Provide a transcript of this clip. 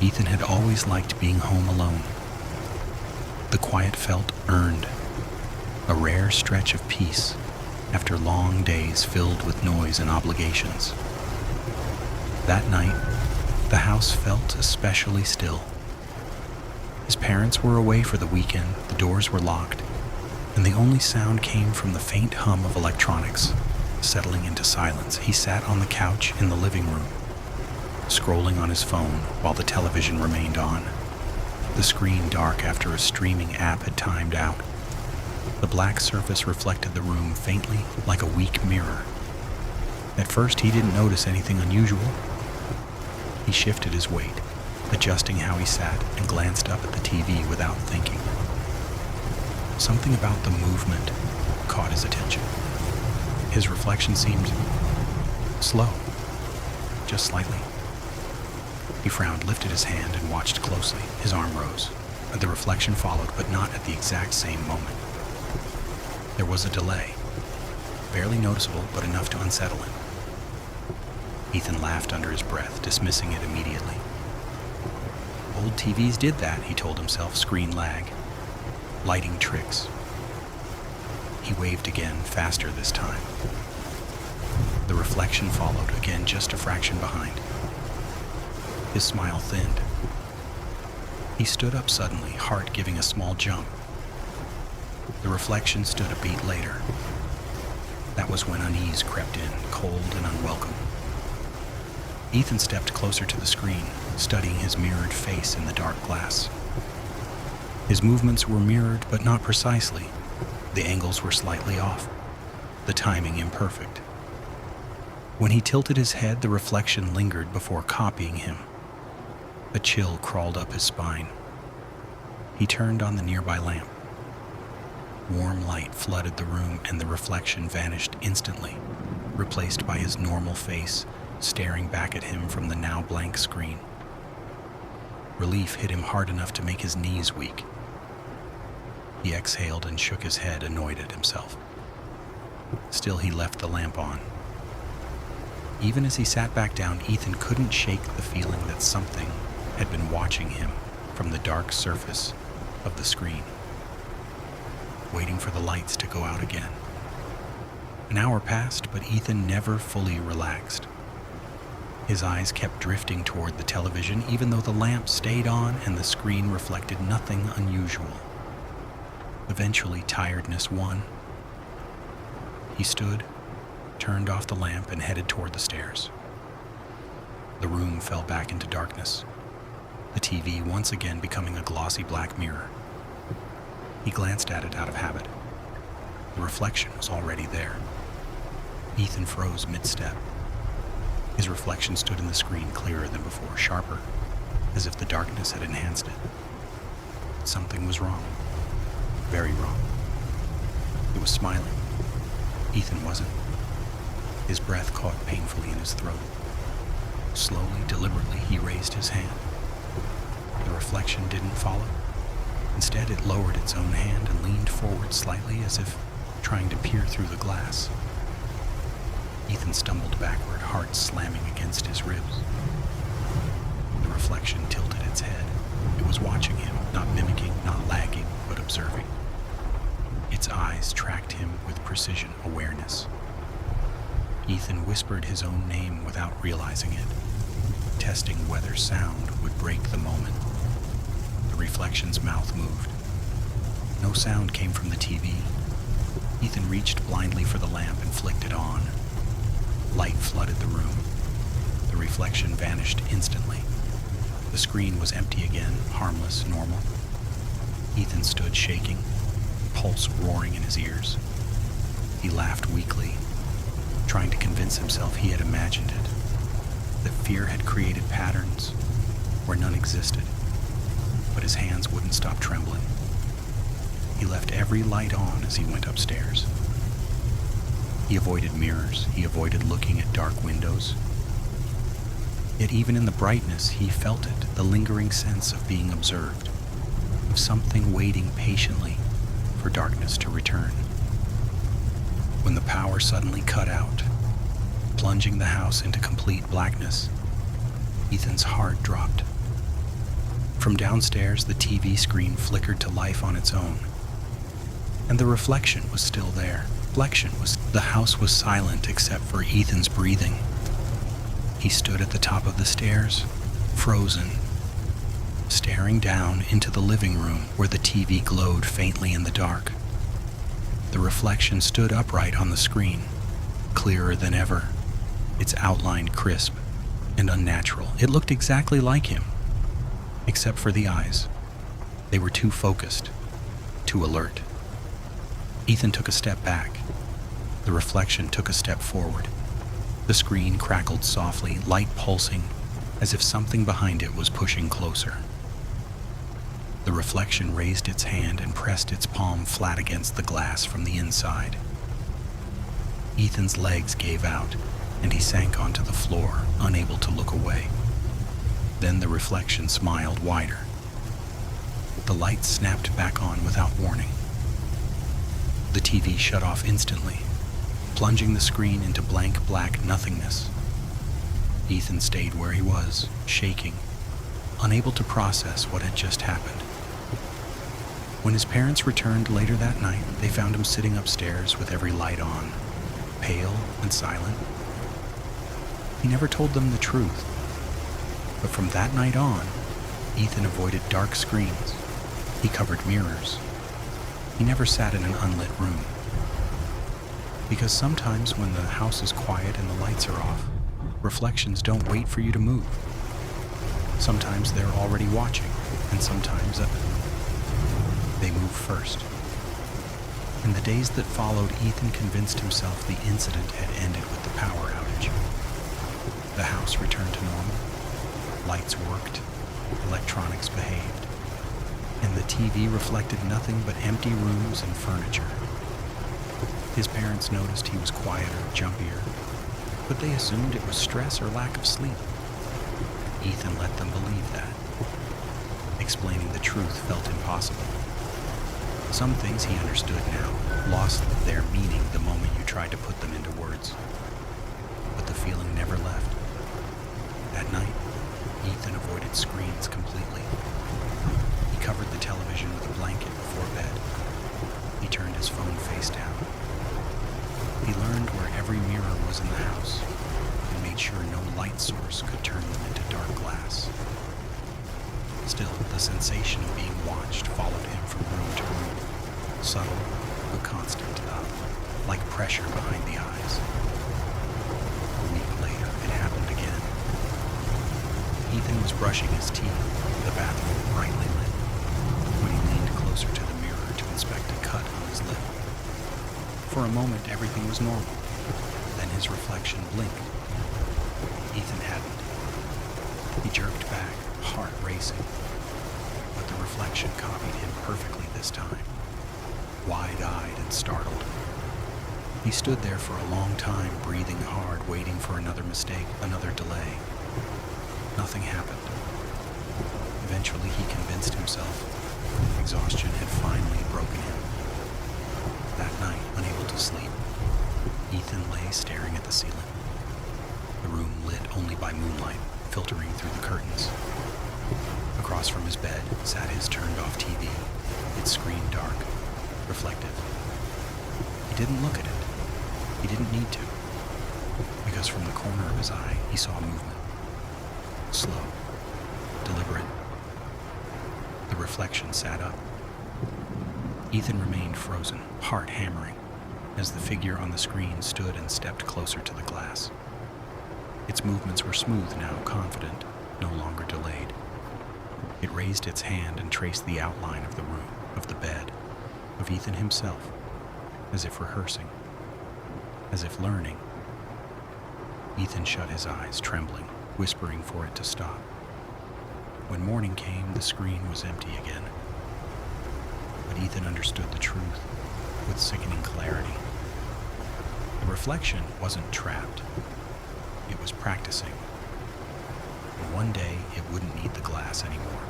Ethan had always liked being home alone. The quiet felt earned, a rare stretch of peace after long days filled with noise and obligations. That night, the house felt especially still. His parents were away for the weekend, the doors were locked, and the only sound came from the faint hum of electronics. Settling into silence, he sat on the couch in the living room, scrolling on his phone while the television remained on, the screen dark after a streaming app had timed out. The black surface reflected the room faintly like a weak mirror. At first, he didn't notice anything unusual. He shifted his weight, adjusting how he sat, and glanced up at the TV without thinking. Something about the movement caught his attention. His reflection seemed slow, just slightly. He frowned, lifted his hand, and watched closely. His arm rose. The reflection followed, but not at the exact same moment. There was a delay, barely noticeable, but enough to unsettle him. Ethan laughed under his breath, dismissing it immediately. Old TVs did that, he told himself. Screen lag, lighting tricks. He waved again, faster this time. The reflection followed, again just a fraction behind. His smile thinned. He stood up suddenly, heart giving a small jump. The reflection stood a beat later. That was when unease crept in, cold and unwelcome. Ethan stepped closer to the screen, studying his mirrored face in the dark glass. His movements were mirrored, but not precisely. The angles were slightly off, the timing imperfect. When he tilted his head, the reflection lingered before copying him. A chill crawled up his spine. He turned on the nearby lamp. Warm light flooded the room, and the reflection vanished instantly, replaced by his normal face staring back at him from the now blank screen. Relief hit him hard enough to make his knees weak. He exhaled and shook his head, annoyed at himself. Still, he left the lamp on. Even as he sat back down, Ethan couldn't shake the feeling that something had been watching him from the dark surface of the screen, waiting for the lights to go out again. An hour passed, but Ethan never fully relaxed. His eyes kept drifting toward the television, even though the lamp stayed on and the screen reflected nothing unusual. Eventually, tiredness won. He stood, turned off the lamp, and headed toward the stairs. The room fell back into darkness, the TV once again becoming a glossy black mirror. He glanced at it out of habit. The reflection was already there. Ethan froze mid-step. His reflection stood in the screen clearer than before, sharper, as if the darkness had enhanced it. Something was wrong. Very wrong. It was smiling. Ethan wasn't. His breath caught painfully in his throat. Slowly, deliberately, he raised his hand. The reflection didn't follow. Instead, it lowered its own hand and leaned forward slightly, as if trying to peer through the glass. Ethan stumbled backward, heart slamming against his ribs. The reflection tilted its head. It was watching him, not mimicking, not lagging, but observing. Its eyes tracked him with precision, awareness. Ethan whispered his own name without realizing it, testing whether sound would break the moment. The reflection's mouth moved. No sound came from the TV. Ethan reached blindly for the lamp and flicked it on. Light flooded the room. The reflection vanished instantly. The screen was empty again, harmless, normal. Ethan stood shaking, pulse roaring in his ears. He laughed weakly, trying to convince himself he had imagined it, that fear had created patterns where none existed, but his hands wouldn't stop trembling. He left every light on as he went upstairs. He avoided mirrors. He avoided looking at dark windows. Yet even in the brightness, he felt it, the lingering sense of being observed, of something waiting patiently for darkness to return. When the power suddenly cut out, plunging the house into complete blackness, Ethan's heart dropped. From downstairs, the TV screen flickered to life on its own, and the reflection was still there. The house was silent except for Ethan's breathing. He stood at the top of the stairs, frozen, staring down into the living room where the TV glowed faintly in the dark. The reflection stood upright on the screen, clearer than ever, its outline crisp and unnatural. It looked exactly like him, except for the eyes. They were too focused, too alert. Ethan took a step back. The reflection took a step forward. The screen crackled softly, light pulsing, as if something behind it was pushing closer. The reflection raised its hand and pressed its palm flat against the glass from the inside. Ethan's legs gave out, and he sank onto the floor, unable to look away. Then the reflection smiled wider. The light snapped back on without warning. The TV shut off instantly, plunging the screen into blank black nothingness. Ethan stayed where he was, shaking, unable to process what had just happened. When his parents returned later that night, they found him sitting upstairs with every light on, pale and silent. He never told them the truth, but from that night on, Ethan avoided dark screens. He covered mirrors. He never sat in an unlit room. Because sometimes when the house is quiet and the lights are off, reflections don't wait for you to move. Sometimes they're already watching, and sometimes they move first. In the days that followed, Ethan convinced himself the incident had ended with the power outage. The house returned to normal. Lights worked, electronics behaved, and the TV reflected nothing but empty rooms and furniture. His parents noticed he was quieter, jumpier, but they assumed it was stress or lack of sleep. Ethan let them believe that. Explaining the truth felt impossible. Some things he understood now lost their meaning the moment you tried to put them into words. But the feeling never left. That night, Ethan avoided screens completely. He covered the television with a blanket before bed. He turned his phone face down. He learned where every mirror was in the house and made sure no light source could turn them into dark glass. Still, the sensation of being watched followed him from room to room, subtle but constant, like pressure behind the eyes. A week later, it happened again. Ethan was brushing his teeth, the bathroom brightly lit, when he leaned closer to the mirror to inspect a cut on his lip. For a moment, everything was normal. Then his reflection blinked. Ethan hadn't. He jerked back, heart racing. But the reflection copied him perfectly this time, wide-eyed and startled. He stood there for a long time, breathing hard, waiting for another mistake, another delay. Nothing happened. Eventually, he convinced himself exhaustion had finally broken him. That night, unable to sleep, Ethan lay staring at the ceiling. The room lit only by moonlight, filtering through the curtains. Across from his bed sat his turned-off TV, its screen dark, reflective. He didn't look at it. He didn't need to, because from the corner of his eye, he saw movement. Slow, deliberate. The reflection sat up. Ethan remained frozen, heart hammering, as the figure on the screen stood and stepped closer to the glass. Its movements were smooth now, confident, no longer delayed. It raised its hand and traced the outline of the room, of the bed, of Ethan himself, as if rehearsing, as if learning. Ethan shut his eyes, trembling, whispering for it to stop. When morning came, the screen was empty again. But Ethan understood the truth with sickening clarity. The reflection wasn't trapped. It was practicing. And one day, it wouldn't need the glass anymore.